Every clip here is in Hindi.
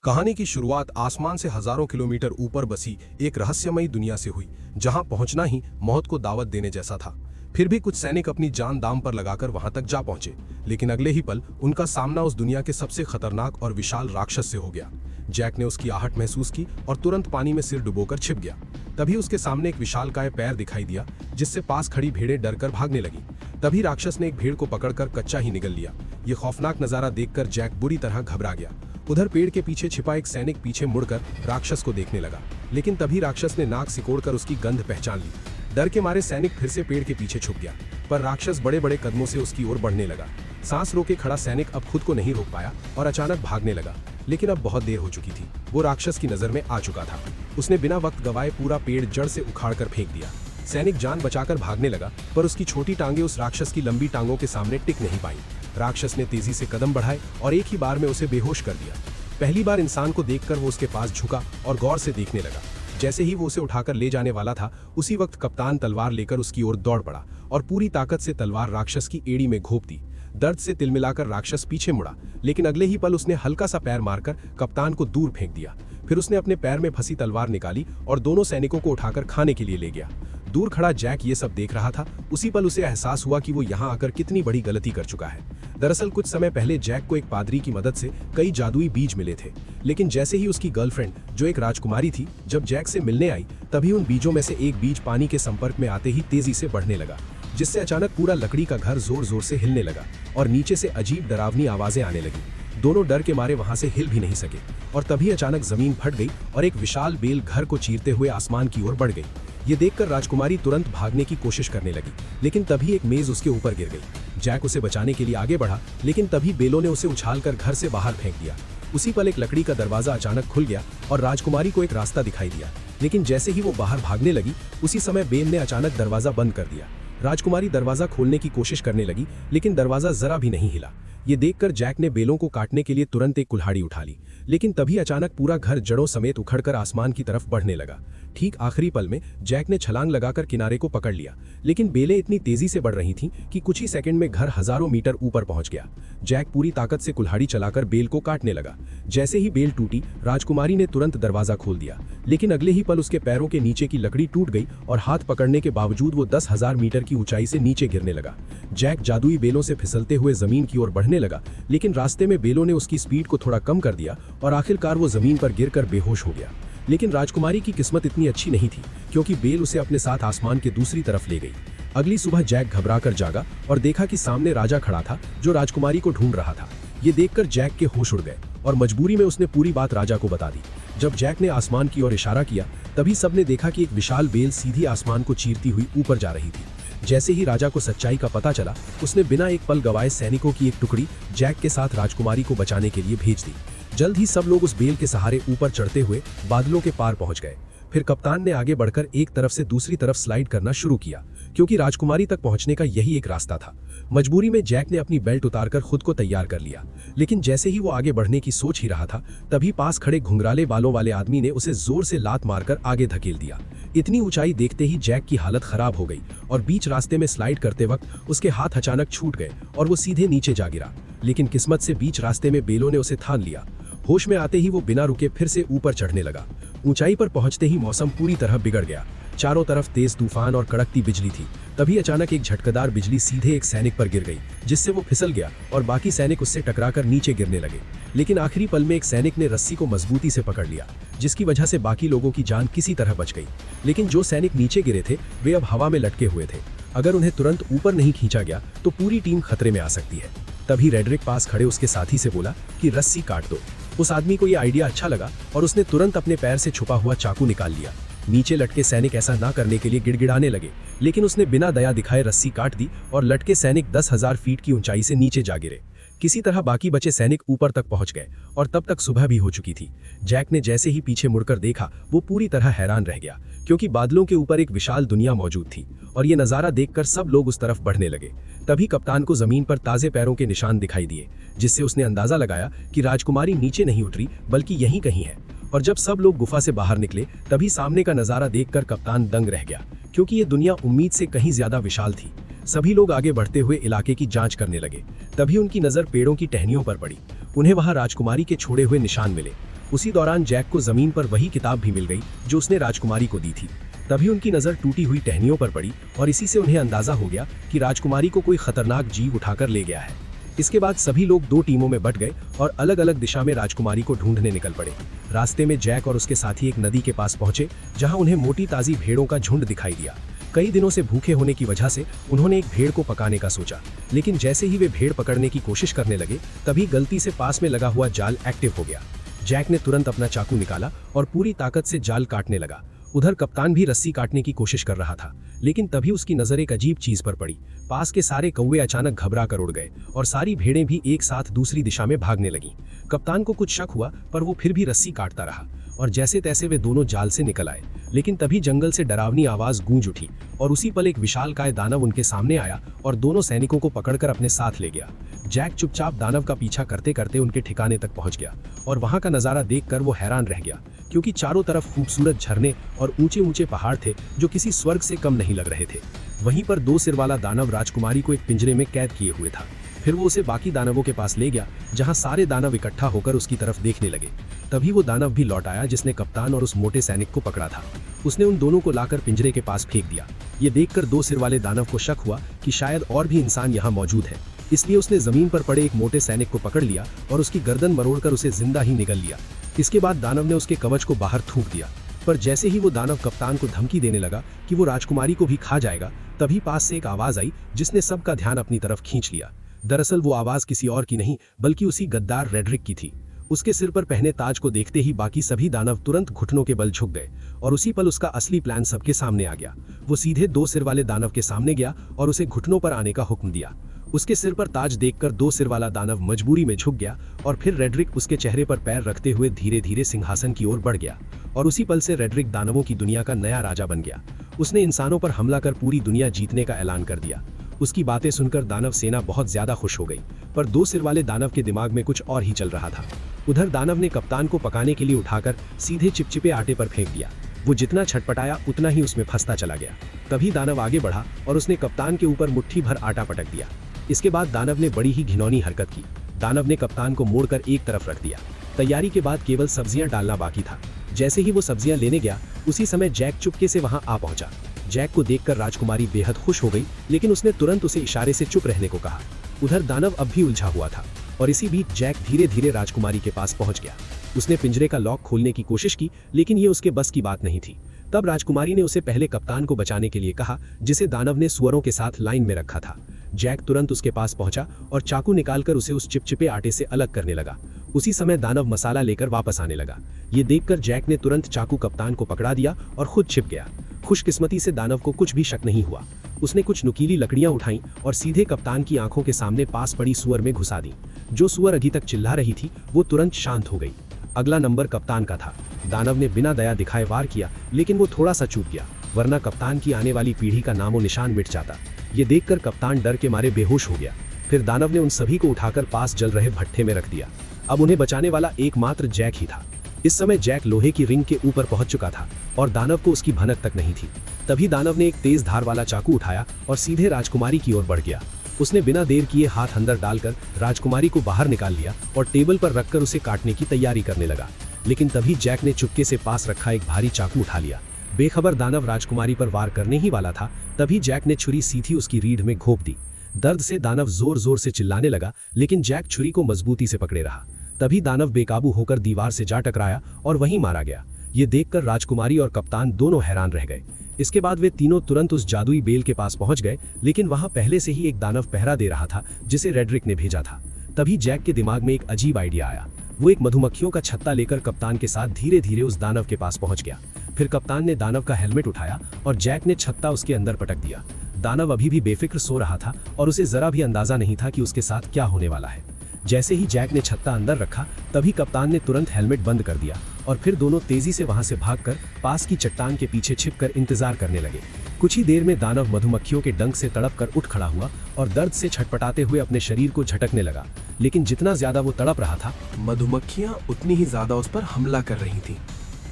कहानी की शुरुआत आसमान से हजारों किलोमीटर ऊपर बसी एक रहस्यमयी दुनिया से हुई, जहां पहुंचना ही मौत को दावत देने जैसा था। फिर भी कुछ सैनिक अपनी जान दांव पर लगाकर वहां तक जा पहुंचे, लेकिन अगले ही पल उनका सामना उस दुनिया के सबसे खतरनाक और विशाल राक्षस से हो गया। जैक ने उसकी आहट महसूस की और तुरंत पानी में सिर डुबोकर छिप गया। तभी उसके सामने एक विशालकाय पैर दिखाई दिया, जिससे पास खड़ी भेड़ें डरकर भागने लगी। तभी राक्षस ने एक भेड़ को पकड़कर कच्चा ही निगल लिया। ये खौफनाक नजारा देखकर जैक बुरी तरह घबरा गया। उधर पेड़ के पीछे छिपा एक सैनिक पीछे मुड़कर राक्षस को देखने लगा, लेकिन तभी राक्षस ने नाक सिकोड़कर उसकी गंध पहचान ली। डर के मारे सैनिक फिर से पेड़ के पीछे छुप गया, पर राक्षस बड़े बड़े कदमों से उसकी ओर बढ़ने लगा। सांस रोके खड़ा सैनिक अब खुद को नहीं रोक पाया और अचानक भागने लगा, लेकिन अब बहुत देर हो चुकी थी। वो राक्षस की नजर में आ चुका था। उसने बिना वक्त गवाए पूरा पेड़ जड़ से उखाड़कर फेंक दिया। सैनिक जान बचाकर भागने लगा, पर उसकी छोटी टांगें उस राक्षस की लंबी टांगों के सामने टिक नहीं पाई। राक्षस ने तेजी से कदम बढ़ाए और एक ही बार में उसे बेहोश कर दिया। पहली बार इंसान को देखकर वो उसके पास झुका और गौर से देखने लगा। जैसे ही वो उसे उठाकर ले जाने वाला था, उसी वक्त कप्तान तलवार लेकर उसकी ओर दौड़ पड़ा और पूरी ताकत से तलवार राक्षस की एड़ी में घोंप दी। दर्द से तिलमिलाकर राक्षस पीछे मुड़ा, लेकिन अगले ही पल उसने हल्का सा पैर मारकर कप्तान को दूर फेंक दिया। फिर उसने अपने पैर में फंसी तलवार निकाली और दोनों सैनिकों को उठाकर खाने के लिए ले गया। दूर खड़ा जैक ये सब देख रहा था। उसी पल उसे एहसास हुआ कि वो यहाँ आकर कितनी बड़ी गलती कर चुका है। दरअसल कुछ समय पहले जैक को एक पादरी की मदद से कई जादुई बीज मिले थे, लेकिन जैसे ही उसकी गर्लफ्रेंड, जो एक राजकुमारी थी, जब जैक से मिलने आई, तभी उन बीजों में से एक बीज पानी के संपर्क में आते ही तेजी से बढ़ने लगा, जिससे अचानक पूरा लकड़ी का घर जोर जोर से हिलने लगा और नीचे से अजीब डरावनी आवाजें आने लगी। दोनों डर के मारे वहां से हिल भी नहीं सके और तभी अचानक जमीन फट गई और एक विशाल बेल घर को चीरते हुए आसमान की ओर बढ़ गई। ये देखकर राजकुमारी तुरंत भागने की कोशिश करने लगी, लेकिन तभी एक मेज उसके ऊपर गिर गई। जैक उसे बचाने के लिए आगे बढ़ा, लेकिन तभी बेलों ने उसे उछालकर घर से बाहर फेंक दिया। उसी पल एक लकड़ी का दरवाजा अचानक खुल गया और राजकुमारी को एक रास्ता दिखाई दिया, लेकिन जैसे ही वो बाहर भागने लगी, उसी समय बेल ने अचानक दरवाजा बंद कर दिया। राजकुमारी दरवाजा खोलने की कोशिश करने लगी, लेकिन दरवाजा जरा भी नहीं हिला। ये देखकर जैक ने बेलों को काटने के लिए तुरंत एक कुल्हाड़ी उठा ली, लेकिन तभी अचानक पूरा घर जड़ों समेत उखड़कर आसमान की तरफ बढ़ने लगा। ठीक आखिरी पल में जैक ने छलांग लगाकर किनारे को पकड़ लिया, लेकिन बेलें इतनी तेजी से बढ़ रही थीं कि कुछ ही सेकंड में घर हजारों मीटर ऊपर पहुंच गया। जैक पूरी ताकत से कुल्हाड़ी चलाकर बेल को काटने लगा। जैसे ही बेल टूटी, राजकुमारी ने तुरंत दरवाजा खोल दिया, लेकिन अगले ही पल उसके पैरों के नीचे की लकड़ी टूट गई और हाथ पकड़ने के बावजूद वो 10,000 मीटर की ऊंचाई से नीचे गिरने लगा। जैक जादुई बेलों से फिसलते हुए जमीन की ओर बढ़ने लगा, लेकिन रास्ते में बेलों ने उसकी स्पीड को थोड़ा कम कर दिया और आखिरकार वो जमीन पर गिरकर बेहोश हो गया। लेकिन राजकुमारी की किस्मत इतनी अच्छी नहीं थी, क्योंकि बेल उसे अपने साथ आसमान के दूसरी तरफ ले गई। अगली सुबह जैक घबराकर जागा और देखा कि सामने राजा खड़ा था, जो राजकुमारी को ढूंढ रहा था। ये देखकर जैक के होश उड़ गए और मजबूरी में उसने पूरी बात राजा को बता दी। जब जैक ने आसमान की ओर इशारा किया, तभी सबने देखा कि एक विशाल बेल सीधी आसमान को चीरती हुई ऊपर जा रही थी। जैसे ही राजा को सच्चाई का पता चला, उसने बिना एक पल गवाए सैनिकों की एक टुकड़ी जैक के साथ राजकुमारी को बचाने के लिए भेज दी। जल्द ही सब लोग उस बेल के सहारे ऊपर चढ़ते हुए बादलों के पार पहुंच गए। फिर कप्तान ने आगे बढ़कर एक तरफ से दूसरी तरफ स्लाइड करना शुरू किया, क्योंकि राजकुमारी तक पहुंचने का यही एक रास्ता था। मजबूरी में जैक ने अपनी बेल्ट उतारकर खुद को तैयार कर लिया, लेकिन जैसे ही वो आगे बढ़ने की सोच ही रहा था, तभी पास खड़े घुंघराले बालों वाले आदमी ने उसे जोर से लात मारकर आगे धकेल दिया। इतनी ऊंचाई देखते ही जैक की हालत खराब हो गई और बीच रास्ते में स्लाइड करते वक्त उसके हाथ अचानक छूट गए और वो सीधे नीचे जा गिरा। लेकिन किस्मत से बीच रास्ते में बेलों ने उसे थाम लिया। होश में आते ही वो बिना रुके फिर से ऊपर चढ़ने लगा। ऊंचाई पर पहुंचते ही मौसम पूरी तरह बिगड़ गया। चारों तरफ तेज तूफान और कड़कती बिजली थी। तभी अचानक एक झटकेदार बिजली सीधे एक सैनिक पर गिर गई, जिससे वो फिसल गया और बाकी सैनिक उससे टकराकर नीचे गिरने लगे। लेकिन आखिरी पल में एक सैनिक ने रस्सी को मजबूती से पकड़ लिया, जिसकी वजह से बाकी लोगों की जान किसी तरह बच गई। लेकिन जो सैनिक नीचे गिरे थे, वे अब हवा में लटके हुए थे। अगर उन्हें तुरंत ऊपर नहीं खींचा गया तो पूरी टीम खतरे में आ सकती है। तभी रेडरिक पास खड़े उसके साथी से बोला कि रस्सी काट दो। उस आदमी को यह आइडिया अच्छा लगा और उसने तुरंत अपने पैर से छुपा हुआ चाकू निकाल लिया। नीचे लटके सैनिक ऐसा ना करने के लिए गिड़गिड़ाने लगे, लेकिन उसने बिना दया दिखाए रस्सी काट दी और लटके सैनिक 10,000 फीट की ऊंचाई से नीचे जा गिरे। किसी तरह बाकी बचे सैनिक ऊपर तक पहुंच गए और तब तक सुबह भी हो चुकी थी। जैक ने जैसे ही पीछे मुड़कर देखा, वो पूरी तरह हैरान रह गया, क्योंकि बादलों के ऊपर एक विशाल दुनिया मौजूद थी और ये नजारा देखकर सब लोग उस तरफ बढ़ने लगे। तभी कप्तान को जमीन पर ताजे पैरों के निशान दिखाई दिए, जिससे उसने अंदाजा लगाया कि राजकुमारी नीचे नहीं उतरी, बल्कि यहीं कहीं है। और जब सब लोग गुफा से बाहर निकले, तभी सामने का नजारा देखकर कप्तान दंग रह गया, क्योंकि ये दुनिया उम्मीद से कहीं ज्यादा विशाल थी। सभी लोग आगे बढ़ते हुए इलाके की जांच करने लगे। तभी उनकी नजर पेड़ों की टहनियों पर पड़ी। उन्हें वहां राजकुमारी के छोड़े हुए निशान मिले उसी दौरान जैक को जमीन पर वही किताब भी मिल गई जो उसने राजकुमारी को दी थी। तभी उनकी नजर टूटी हुई टहनियों पर पड़ी और इसी से उन्हें अंदाजा हो गया कि राजकुमारी को कोई खतरनाक जीव उठाकर ले गया है। इसके बाद सभी लोग दो टीमों में बट गए और अलग अलग दिशा में राजकुमारी को ढूंढने निकल पड़े। रास्ते में जैक और उसके साथी एक नदी के पास पहुंचे जहां उन्हें मोटी ताजी भेड़ों का झुंड दिखाई दिया। कई दिनों से भूखे होने की वजह से उन्होंने एक भेड़ को पकाने का सोचा, लेकिन जैसे ही वे भेड़ पकड़ने की कोशिश करने लगे तभी गलती से पास में लगा हुआ जाल एक्टिव हो गया। जैक ने तुरंत अपना चाकू निकाला और पूरी ताकत से जाल काटने लगा। उधर कप्तान भी रस्सी काटने की कोशिश कर रहा था, लेकिन तभी उसकी नजर एक अजीब चीज पर पड़ी। पास के सारे कौवे अचानक घबरा कर उड़ गए और सारी भेड़ें भी एक साथ दूसरी दिशा में भागने लगीं। कप्तान को कुछ शक हुआ, पर वो फिर भी रस्सी काटता रहा और जैसे तैसे वे दोनों जाल से निकल आए। लेकिन तभी जंगल से डरावनी आवाज गूंज उठी और उसी पल एक विशालकाय दानव उनके सामने आया और दोनों सैनिकों को पकड़कर अपने साथ ले गया। जैक चुपचाप दानव का पीछा करते करते उनके ठिकाने तक पहुंच गया और वहां का नजारा देखकर वो हैरान रह गया, क्योंकि चारों तरफ खूबसूरत झरने और ऊंचे ऊंचे पहाड़ थे जो किसी स्वर्ग से कम नहीं लग रहे थे। वहीं पर दो सिर वाला दानव राजकुमारी को एक पिंजरे में कैद किए हुए था। फिर वो उसे बाकी दानवों के पास ले गया जहां सारे दानव इकट्ठा होकर उसकी तरफ देखने लगे। तभी वो दानव भी लौट आया जिसने कप्तान और उस मोटे सैनिक को पकड़ा था। उसने उन दोनों को लाकर पिंजरे के पास फेंक दिया। ये देखकर दो सिर वाले दानव को शक हुआ कि शायद और भी इंसान यहाँ मौजूद है, इसलिए उसने जमीन पर पड़े एक मोटे सैनिक को पकड़ लिया और उसकी गर्दन मरोड़कर उसे जिंदा ही निगल लिया। इसके बाद दानव ने उसके कवच को बाहर थूक दिया, पर जैसे ही वो दानव कप्तान को धमकी देने लगा कि वो राजकुमारी को भी खा जाएगा, तभी पास से एक आवाज आई जिसने सबका ध्यान अपनी तरफ खींच लिया। दरअसल वो आवाज किसी और की नहीं बल्कि उसी गद्दार रेड्रिक की थी। उसके सिर पर पहने ताज को देखते ही बाकी सभी दानव तुरंत घुटनों के बल झुक गए और उसी पल उसका असली प्लान सबके सामने आ गया। वो सीधे दो सिर वाले दानव के सामने गया और उसे घुटनों पर आने का हुक्म दिया। उसके सिर पर ताज देखकर दो सिर वाला दानव मजबूरी में झुक गया और फिर रेड्रिक उसके चेहरे पर पैर रखते हुए धीरे धीरे सिंहासन की ओर बढ़ गया और उसी पल से रेड्रिक दानवों की दुनिया का नया राजा बन गया। उसने इंसानों पर हमला कर पूरी दुनिया जीतने का ऐलान कर दिया। उसकी बातें सुनकर दानव सेना बहुत ज्यादा खुश हो गई, पर दो सिर वाले दानव के दिमाग में कुछ और ही चल रहा था। उधर दानव ने कप्तान को पकाने के लिए उठाकर सीधे चिपचिपे आटे पर फेंक दिया। वो जितना छटपटाया उतना ही उसमें फंसता चला गया। तभी दानव आगे बढ़ा और उसने कप्तान के ऊपर मुट्ठी भर आटा पटक दिया। इसके बाद दानव ने बड़ी ही घिनौनी हरकत की। दानव ने कप्तान को मोड़कर एक तरफ रख दिया। तैयारी के बाद केवल सब्जियां डालना बाकी था। जैसे ही वो सब्जियां लेने गया, उसी समय जैक चुपके से वहां आ पहुंचा। जैक को देखकर राजकुमारी बेहद खुश हो गई, लेकिन उसने तुरंत उसे इशारे से चुप रहने को कहा। उधर दानव अब भी उलझा हुआ था और इसी बीच जैक धीरे धीरे राजकुमारी के पास पहुंच गया। उसने पिंजरे का लॉक खोलने की कोशिश की, लेकिन ये उसके बस की बात नहीं थी। तब राजकुमारी ने उसे पहले कप्तान को बचाने के लिए कहा, जिसे दानव ने सुअरों के साथ लाइन में रखा था। जैक तुरंत उसके पास पहुंचा और चाकू निकालकर उसे उस चिपचिपे आटे से अलग करने लगा। उसी समय दानव मसाला लेकर वापस आने लगा। ये देखकर जैक ने तुरंत चाकू कप्तान को पकड़ा दिया और खुद छिप गया। खुशकिस्मती से दानव को कुछ भी शक नहीं हुआ। उसने कुछ नुकीली लकड़ियां उठाई और सीधे कप्तान की आंखों के सामने पास पड़ी सुअर में घुसा दी। जो सुअर अभी तक चिल्ला रही थी वो तुरंत शांत हो गई। अगला नंबर कप्तान का था। दानव ने बिना दया दिखाए वार किया, लेकिन वो थोड़ा सा चूक गया, वरना कप्तान की आने वाली पीढ़ी का नामो निशान मिट जाता। ये देखकर कप्तान डर के मारे बेहोश हो गया। फिर दानव ने उन सभी को उठाकर पास जल रहे भट्ठे में रख दिया। अब उन्हें बचाने वाला एकमात्र जैक ही था। इस समय जैक लोहे की रिंग के ऊपर पहुंच चुका था और दानव को उसकी भनक तक नहीं थी। तभी दानव ने एक तेज धार वाला चाकू उठाया और सीधे राजकुमारी की ओर बढ़ गया। उसने बिना देर किए हाथ अंदर डालकर राजकुमारी को बाहर निकाल लिया और टेबल पर रखकर उसे काटने की तैयारी करने लगा। लेकिन तभी जैक ने चुपके से पास रखा एक भारी चाकू उठा लिया। बेखबर दानव राजकुमारी पर वार करने ही वाला था, तभी जैक ने छुरी सीधी उसकी रीढ़ में घोंप दी। दर्द से दानव जोर जोर से चिल्लाने लगा, लेकिन जैक छुरी को मजबूती से पकड़े रहा। तभी दानव बेकाबू होकर दीवार से जा टकराया और वहीं मारा गया। ये देखकर राजकुमारी और कप्तान दोनों हैरान रह गए। इसके बाद वे तीनों तुरंत उस जादुई बेल के पास पहुंच गए, लेकिन वहां पहले से ही एक दानव पहरा दे रहा था जिसे रेड्रिक ने भेजा था। तभी जैक के दिमाग में एक अजीब आइडिया आया। वो एक मधुमक्खियों का छत्ता लेकर कप्तान के साथ धीरे धीरे उस दानव के पास पहुंच गया। फिर कप्तान ने दानव का हेलमेट उठाया और जैक ने छत्ता उसके अंदर पटक दिया। दानव अभी भी बेफिक्र सो रहा था और उसे जरा भी अंदाजा नहीं था कि उसके साथ क्या होने वाला है। जैसे ही जैक ने छत्ता अंदर रखा, तभी कप्तान ने तुरंत हेलमेट बंद कर दिया और फिर दोनों तेजी से वहां से भागकर पास की चट्टान के पीछे छिपकर इंतजार करने लगे। कुछ ही देर में दानव मधुमक्खियों के डंक से तड़प कर उठ खड़ा हुआ और दर्द से छटपटाते हुए अपने शरीर को झटकने लगा। लेकिन जितना ज्यादा वो तड़प रहा था, मधुमक्खियां उतनी ही ज्यादा उस पर हमला कर रही थीं।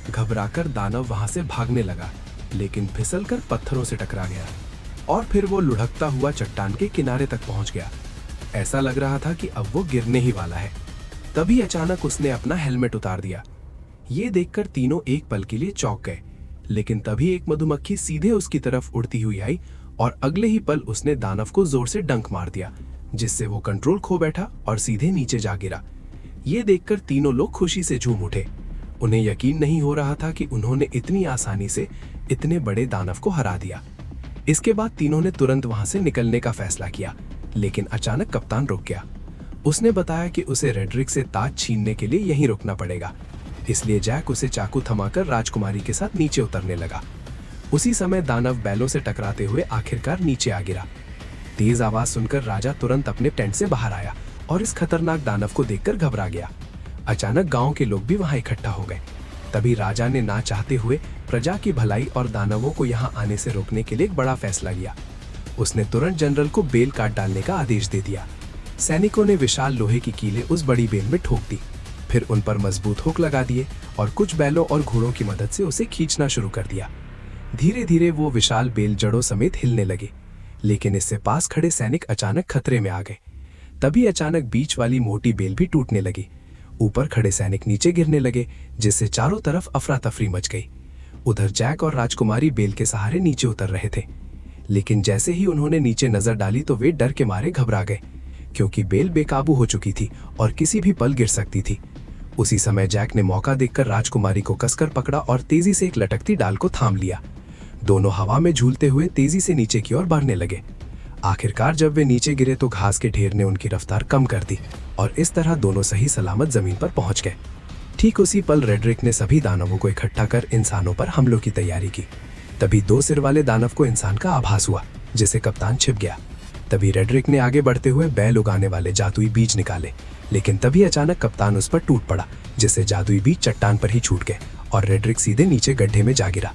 घबराकर दानव वहां से भागने लगा, लेकिन फिसलकर पत्थरों से टकरा गया और फिर वो लुढ़कता हुआ चट्टान के किनारे तक पहुंच गया। ऐसा लग रहा था कि अब वो गिरने ही वाला है। तभी अचानक उसने अपना हेलमेट उतार दिया ये देखकर तीनों एक पल के लिए चौंक गए, लेकिन तभी एक मधुमक्खी सीधे उसकी तरफ उड़ती हुई आई और अगले ही पल उसने दानव को जोर से डंक मार दिया, जिससे वो कंट्रोल खो बैठा और सीधे नीचे जा गिरा। ये देखकर तीनों लोग खुशी से झूम उठे। उन्हें यकीन नहीं हो रहा था कि उन्होंने इतनी आसानी से इतने बड़े दानव को हरा दिया। इसके बाद तीनों ने तुरंत वहां से निकलने का फैसला किया, लेकिन अचानक कप्तान रुक गया। उसने बताया कि उसे रेड्रिक से ताज छीनने के लिए यहीं रुकना पड़ेगा, इसलिए जैक उसे चाकू थमाकर राजकुमारी के साथ नीचे उतरने लगा। उसी समय दानव बैलों से टकराते हुए आखिरकार नीचे आ गिरा। तेज आवाज सुनकर राजा तुरंत अपने टेंट से बाहर आया और इस खतरनाक दानव को देखकर घबरा गया। अचानक गांव के लोग भी वहां इकट्ठा हो गए। तभी राजा ने ना चाहते हुए प्रजा की भलाई और दानवों को यहां आने से रोकने के लिए एक बड़ा फैसला लिया। उसने तुरंत जनरल को बेल काट डालने का आदेश दे दिया। सैनिकों ने विशाल लोहे की कीलें उस बड़ी बेल में ठोक दी, फिर उन पर मजबूत हुक लगा दिए और कुछ बैलों और घोड़ों की मदद से उसे खींचना शुरू कर दिया। धीरे धीरे वो विशाल बेल जड़ों समेत हिलने लगे, लेकिन इससे पास खड़े सैनिक अचानक खतरे में आ गए। तभी अचानक बीच वाली मोटी बेल भी टूटने लगी। ऊपर खड़े सैनिक नीचे गिरने लगे, जिससे चारों तरफ अफरा तफरी मच गई। उधर जैक और राजकुमारी बेल के सहारे नीचे उतर रहे थे, लेकिन जैसे ही उन्होंने नीचे नजर डाली तो वे डर के मारे घबरा गए, क्योंकि बेल बेकाबू हो चुकी थी और किसी भी पल गिर सकती थी। उसी समय जैक ने मौका देखकर राजकुमारी को कसकर पकड़ा और तेजी से एक लटकती डाल को थाम लिया। दोनों हवा में झूलते हुए तेजी से नीचे की ओर बढ़ने लगे। आखिरकार जब वे नीचे गिरे तो घास के ढेर ने उनकी रफ्तार कम कर दी और इस तरह दोनों सही सलामत जमीन पर पहुंच गए। ठीक उसी पल रेड्रिक ने सभी दानवों को इकट्ठा कर इंसानों पर हमलों की तैयारी की। तभी दो सिर वाले दानव को इंसान का आभास हुआ, जिसे कप्तान छिप गया। तभी रेड्रिक ने आगे बढ़ते हुए बैल उगाने वाले जादुई बीज निकाले, लेकिन तभी अचानक कप्तान उस पर टूट पड़ा, जिससे जादुई बीज चट्टान पर ही छूट गए और रेड्रिक सीधे नीचे गड्ढे में जा गिरा।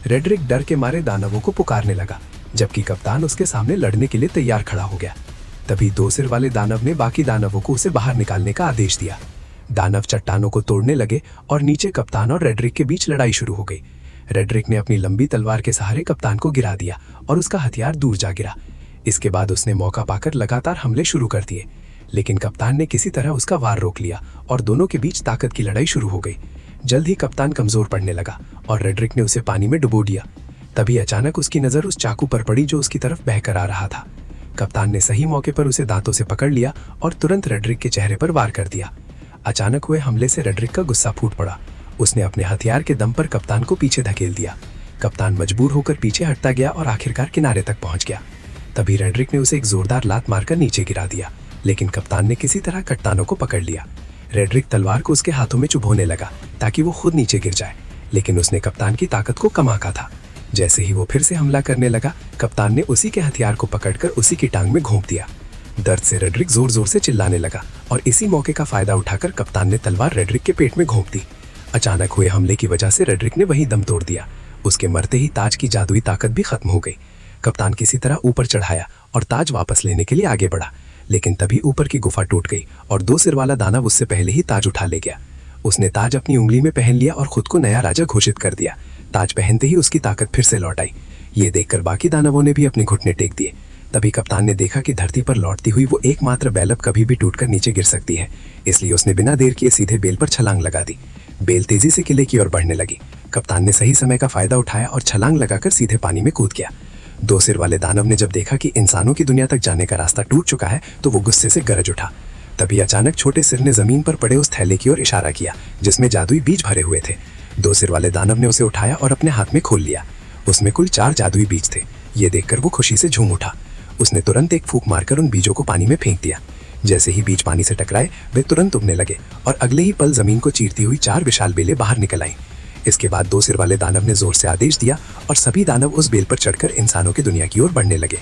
रेड्रिक डर के मारे दानवों को पुकारने लगा, जबकि कप्तान उसके सामने लड़ने के लिए तैयार खड़ा हो गया। तभी दो सिर वाले दानव ने बाकी दानवों को उसे बाहर निकालने का आदेश दिया। दानव चट्टानों को तोड़ने लगे और नीचे कप्तान और रेड्रिक के बीच लड़ाई शुरू हो गई। रेड्रिक ने अपनी लंबी तलवार के सहारे कप्तान को गिरा दिया और उसका हथियार दूर जा गिरा। इसके बाद उसने मौका पाकर लगातार हमले शुरू कर दिए, लेकिन कप्तान ने किसी तरह उसका वार रोक लिया और दोनों के बीच ताकत की लड़ाई शुरू हो गई। जल्द ही कप्तान कमजोर पड़ने लगा और रेड्रिक ने उसे पानी में डुबो दिया। तभी अचानक उसकी नजर उस चाकू पर पड़ी जो उसकी तरफ बहकर आ रहा था। कप्तान ने सही मौके पर उसे दांतों से पकड़ लिया और तुरंत रेड्रिक के चेहरे पर वार कर दिया। अचानक हुए हमले से रेड्रिक का गुस्सा फूट पड़ा। उसने अपने हथियार के दम पर कप्तान को पीछे धकेल दिया। कप्तान मजबूर होकर पीछे हटता गया और आखिरकार किनारे तक पहुंच गया। तभी रेड्रिक ने उसे एक जोरदार लात मारकर नीचे गिरा दिया, लेकिन कप्तान ने किसी तरह कप्तानों को पकड़ लिया। रेड्रिक तलवार को उसके हाथों में चुभोने लगा ताकि वो खुद नीचे गिर जाए, लेकिन उसने कप्तान की ताकत को कम आंका था। जैसे ही वो फिर से हमला करने लगा, कप्तान ने उसी के हथियार को पकड़कर उसी की टांग में घोंप दिया। दर्द से रेड्रिक जोर जोर से चिल्लाने लगा और इसी मौके का फायदा उठाकर कप्तान ने तलवार रेड्रिक के पेट में घोंप दी। अचानक हुए हमले की वजह से रेड्रिक ने वहीं दम तोड़ दिया। उसके मरते ही ताज की जादुई ताकत भी खत्म हो गई। कप्तान किसी तरह ऊपर चढ़ाया और ताज वापस लेने के लिए आगे बढ़ा, लेकिन तभी ऊपर की गुफा टूट गई और दो सिर वाला दानव उससे पहले ही ताज उठा ले गया। उसने ताज अपनी उंगली में पहन लिया और खुद को नया राजा घोषित कर दिया। ताज पहनते ही उसकी ताकत फिर से लौट आई। ये देखकर बाकी दानवों ने भी अपने घुटने टेक दिए। तभी कप्तान ने देखा कि धरती पर लौटती हुई वो एकमात्र बैलअप कभी भी टूटकर नीचे गिर सकती है, इसलिए उसने बिना देर किए सीधे बेल पर छलांग लगा दी। बेल तेजी से किले की ओर बढ़ने लगी। कप्तान ने सही समय का फायदा उठाया और छलांग लगाकर सीधे पानी में कूद गया। दो सिर वाले दानव ने जब देखा कि इंसानों की दुनिया तक जाने का रास्ता टूट चुका है तो वो गुस्से से गरज उठा। तभी अचानक छोटे सिर ने जमीन पर पड़े उस थैले की ओर इशारा किया जिसमें जादुई बीज भरे हुए थे। दो सिर वाले दानव ने उसे उठाया और अपने हाथ में खोल लिया। उसमें कुल 4 जादुई बीज थे। ये देखकर वो खुशी से झूम उठा। उसने तुरंत एक फूंक मारकर उन बीजों को पानी में फेंक दिया। जैसे ही बीज पानी से टकराए वे तुरंत उगने लगे और अगले ही पल जमीन को चीरती हुई 4 विशाल बेलें बाहर निकल आईं। इसके बाद दो सिर वाले दानव ने जोर से आदेश दिया और सभी दानव उस बेल पर चढ़कर इंसानों की दुनिया की ओर बढ़ने लगे।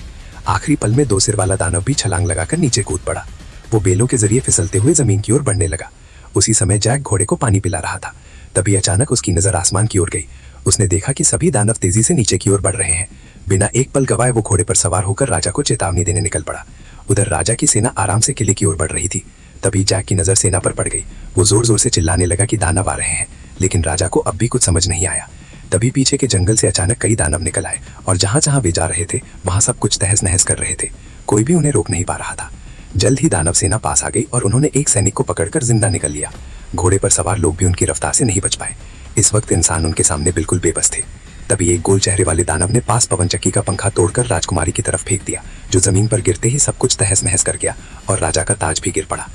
आखिरी पल में दो सिर वाला दानव भी छलांग लगाकर नीचे कूद पड़ा। वो बेलों के जरिए फिसलते हुए जमीन की ओर बढ़ने लगा। उसी समय जैक घोड़े को पानी पिला रहा था। तभी अचानक उसकी नजर आसमान की ओर गई। उसने देखा कि सभी दानव तेजी से नीचे की ओर बढ़ रहे हैं। बिना एक पल गवाए वो घोड़े पर सवार होकर राजा को चेतावनी देने निकल पड़ा। उधर राजा की सेना आराम से किले की ओर बढ़ रही थी। तभी जैक की नजर सेना पर पड़ गई। वो जोर जोर से चिल्लाने लगा कि दानव आ रहे हैं, लेकिन राजा को अब भी कुछ समझ नहीं आया। तभी पीछे के जंगल से अचानक कई दानव निकल आए और जहां जहां वे जा रहे थे वहां सब कुछ तहस नहस कर रहे थे। कोई भी उन्हें रोक नहीं पा रहा था। जल्द ही दानव सेना पास आ गई और उन्होंने एक सैनिक को पकड़कर जिंदा निकल लिया। घोड़े पर सवार लोग भी उनकी रफ्तार से नहीं बच पाए। इस वक्त इंसान उनके सामने बिल्कुल बेबस थे। तभी एक गोल चेहरे वाले दानव ने पास पवन चक्की का पंखा तोड़कर राजकुमारी की तरफ फेंक दिया, जो जमीन पर गिरते ही सब कुछ तहस नहस कर गया और राजा का ताज भी गिर पड़ा।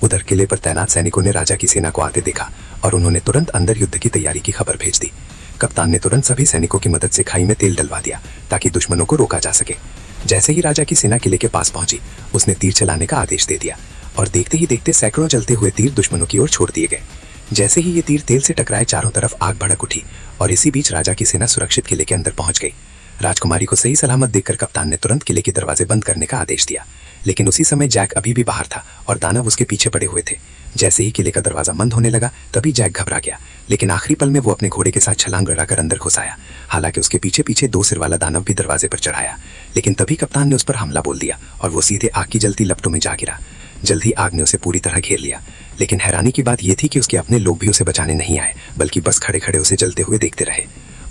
उधर किले पर तैनात सैनिकों ने राजा की सेना को आते देखा और उन्होंने तुरंत अंदर युद्ध की तैयारी की खबर भेज दी। कप्तान ने तुरंत सभी सैनिकों की मदद से खाई में तेल डलवा दिया ताकि दुश्मनों को रोका जा सके। जैसे ही राजा की सेना किले के पास पहुंची, उसने तीर चलाने का आदेश दे दिया और देखते ही देखते सैकड़ों जलते हुए तीर दुश्मनों की ओर छोड़ दिए गए। जैसे ही ये तीर तेल से टकराए, चारों तरफ आग भड़क उठी और इसी बीच राजा की सेना सुरक्षित किले के अंदर पहुंच गई। राजकुमारी को सही सलामत देखकर कप्तान ने तुरंत किले के दरवाजे बंद करने का आदेश दिया, लेकिन उसी समय जैक अभी भी बाहर था और दानव उसके पीछे पड़े हुए थे। जैसे ही किले का दरवाजा बंद होने लगा, तभी जैक घबरा गया, लेकिन आखिरी पल में वो अपने घोड़े के साथ छलांग लगाकर अंदर घुस आया। हालांकि उसके पीछे पीछे 2 सिर वाला दानव भी दरवाजे पर चढ़ाया, लेकिन तभी कप्तान ने उस पर हमला बोल दिया और वो सीधे आग की जलती लपटों में जा गिरा। जल्द ही आग ने उसे पूरी तरह घेर लिया, लेकिन हैरानी की बात यह थी कि उसके अपने लोग भी उसे बचाने नहीं आए, बल्कि बस खड़े खड़े उसे जलते हुए देखते रहे।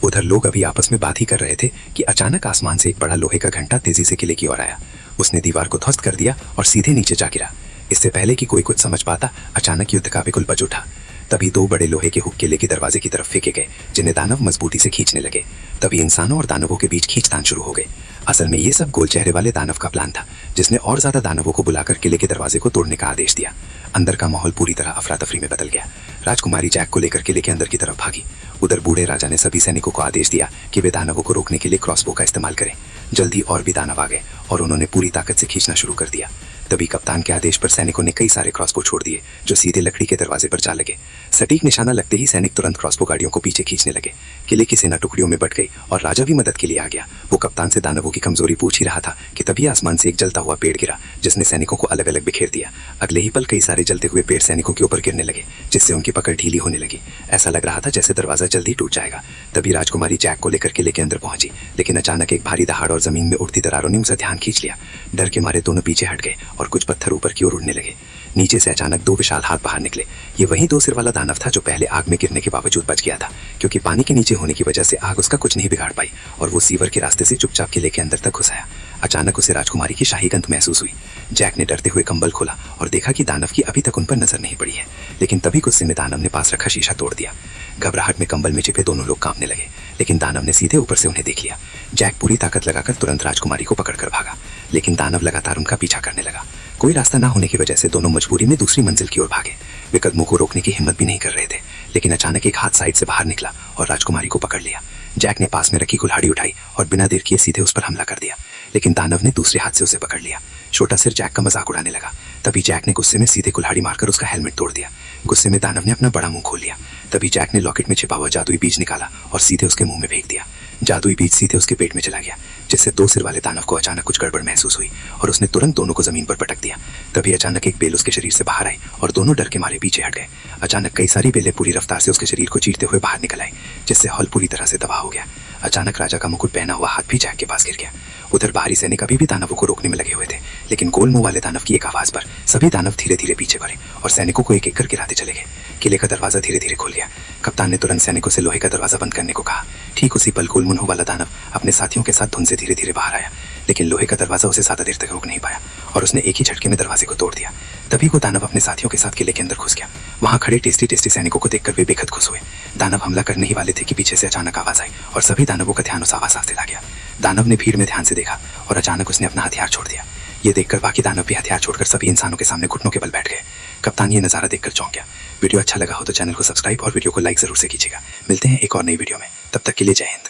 उधर लोग अभी आपस में बात ही कर रहे थे कि अचानक आसमान से एक बड़ा लोहे का घंटा तेजी से किले की ओर आया। उसने दीवार को ध्वस्त कर दिया और सीधे नीचे जा गिरा। इससे पहले कि कोई कुछ समझ पाता, अचानक युद्ध का बिगुल बज उठा। तभी 2 बड़े लोहे के हुक किले के दरवाजे की तरफ फेंके गए, जिन्हें दानव मजबूती से खींचने लगे। तभी इंसानों और दानवों के बीच खींचतान शुरू हो गई। असल में ये सब गोल चेहरे वाले दानव का प्लान था, जिसने और ज्यादा दानवों को बुलाकर किले के दरवाजे को तोड़ने का आदेश दिया। अंदर का माहौल पूरी तरह अफरा तफरी में बदल गया। राजकुमारी जैक को लेकर किले के अंदर की तरफ भागी। उधर बूढ़े राजा ने सभी सैनिकों को आदेश दिया कि वे दानवों को रोकने के लिए क्रॉसबो का इस्तेमाल करें। जल्दी और भी दानव आ गए और उन्होंने पूरी ताकत से खींचना शुरू कर दिया। तभी कप्तान के आदेश पर सैनिकों ने कई सारे क्रॉसबो छोड़ दिए, जो सीधे लकड़ी के दरवाजे पर जा लगे। सटीक निशाना लगते ही सैनिक तुरंत क्रॉसबो गाड़ियों को पीछे खींचने लगे। किले की सेना टुकड़ियों में बट गई और राजा भी मदद के लिए आ गया। वो कप्तान से दानवों की कमजोरी पूछ ही रहा था कि तभी आसमान से एक जलता हुआ पेड़ गिरा, जिसने सैनिकों को अलग अलग बिखेर दिया। अगले ही पल कई सारे जलते हुए पेड़ सैनिकों के ऊपर गिरने लगे, जिससे उनकी पकड़ ढीली होने लगी। ऐसा लग रहा था जैसे दरवाजा जल्दी टूट जाएगा। तभी राजकुमारी जैक को लेकर किले के अंदर पहुंची, लेकिन अचानक एक भारी दहाड़ और जमीन में उड़ती दरारों ने उसे ध्यान खींच लिया। डर के मारे दोनों पीछे हट गए और कुछ पत्थर ऊपर की ओर उड़ने लगे। नीचे से अचानक 2 विशाल हाथ बाहर निकले। ये वही 2 सिर वाला दानव था जो पहले आग में गिरने के बावजूद बच गया था, क्योंकि पानी के नीचे होने की वजह से आग उसका कुछ नहीं बिगाड़ पाई और वो सीवर के रास्ते से चुपचाप किले के अंदर तक घुस आया। अचानक उसे राजकुमारी की शाही गंध महसूस हुई। जैक ने डरते हुए कंबल खोला और देखा कि दानव की अभी तक उन पर नजर नहीं पड़ी है, लेकिन तभी गुस्से में दानव ने पास रखा शीशा तोड़ दिया। घबराहट में कंबल में छिपे दोनों लोग कांपने लगे, लेकिन दानव ने सीधे ऊपर से उन्हें देख लिया। जैक पूरी ताकत लगाकर तुरंत राजकुमारी को पकड़कर भागा, लेकिन दानव लगातार उनका पीछा करने लगा। कोई रास्ता ना होने की वजह से दोनों मजबूरी में दूसरी मंजिल की ओर भागे। वे कदमों को रोकने की हिम्मत भी नहीं कर रहे थे, लेकिन अचानक एक हाथ साइड से बाहर निकला और राजकुमारी को पकड़ लिया। जैक ने पास में रखी कुल्हाड़ी उठाई और बिना देर किए सीधे उस पर हमला कर दिया, लेकिन दानव ने दूसरे हाथ से उसे पकड़ लिया। छोटा सिर जैक का मजाक उड़ाने लगा। तभी जैक ने गुस्से में सीधे कुल्हाड़ी मारकर उसका हेलमेट तोड़ दिया। गुस्से में दानव ने अपना बड़ा मुंह खोल लिया। तभी जैक ने लॉकेट में छिपा हुआ जादुई बीज निकाला और सीधे उसके मुंह में फेंक दिया। जादुई बीज सीधे उसके पेट में चला गया, जिससे 2 सिर वाले दानव को अचानक कुछ गड़बड़ महसूस हुई और उसने तुरंत दोनों को जमीन पर पटक दिया। तभी अचानक एक बेल उसके शरीर से बाहर आई और दोनों डर के मारे पीछे हट गए। अचानक कई सारी बेलें पूरी रफ्तार से उसके शरीर को चीरते हुए बाहर निकल आई, जिससे हॉल पूरी तरह से तबाह हो गया। अचानक राजा का मुकुट पहना हुआ हाथ भी जैक के पास गिर गया। उधर बाहरी सैनिक अभी भी दानवों को रोकने में लगे हुए थे, लेकिन गोल मुंह वाले दानव की एक आवाज पर सभी दानव धीरे धीरे पीछे बढ़े और सैनिकों को एक एक कर गिराते चले गए। किले का दरवाजा धीरे धीरे खुल गया। कप्तान ने तुरंत सैनिकों से लोहे का दरवाजा बंद करने को कहा। ठीक उसी पल गोल मुंह वाला दानव अपने साथियों के साथ धुन से धीरे धीरे बाहर आया, लेकिन लोहे का दरवाजा उसे ज्यादा देर तक रोक नहीं पाया और उसने एक ही झटके में दरवाजे को तोड़ दिया। तभी वो दानव अपने साथियों के साथ किले के अंदर घुस गया। वहां खड़े टेस्टी टेस्टी सैनिकों को देखकर वे बेखद खुश हुए। दानव हमला करने ही वाले थे कि पीछे से अचानक आवाज आई और सभी दानवों का ध्यान उस आवाज से चला गया। दानव ने भीड़ में ध्यान से देखा और अचानक उसने अपना हथियार छोड़ दिया। ये देखकर बाकी दानव भी हथियार छोड़कर सभी इंसानों के सामने घुटनों के बल बैठ गए। कप्तान ये नजारा देखकर चौंक गया। वीडियो अच्छा लगा हो तो चैनल को सब्सक्राइब और वीडियो को लाइक जरूर से कीजिएगा। मिलते हैं एक और नई वीडियो में, तब तक के लिए जय हिंद।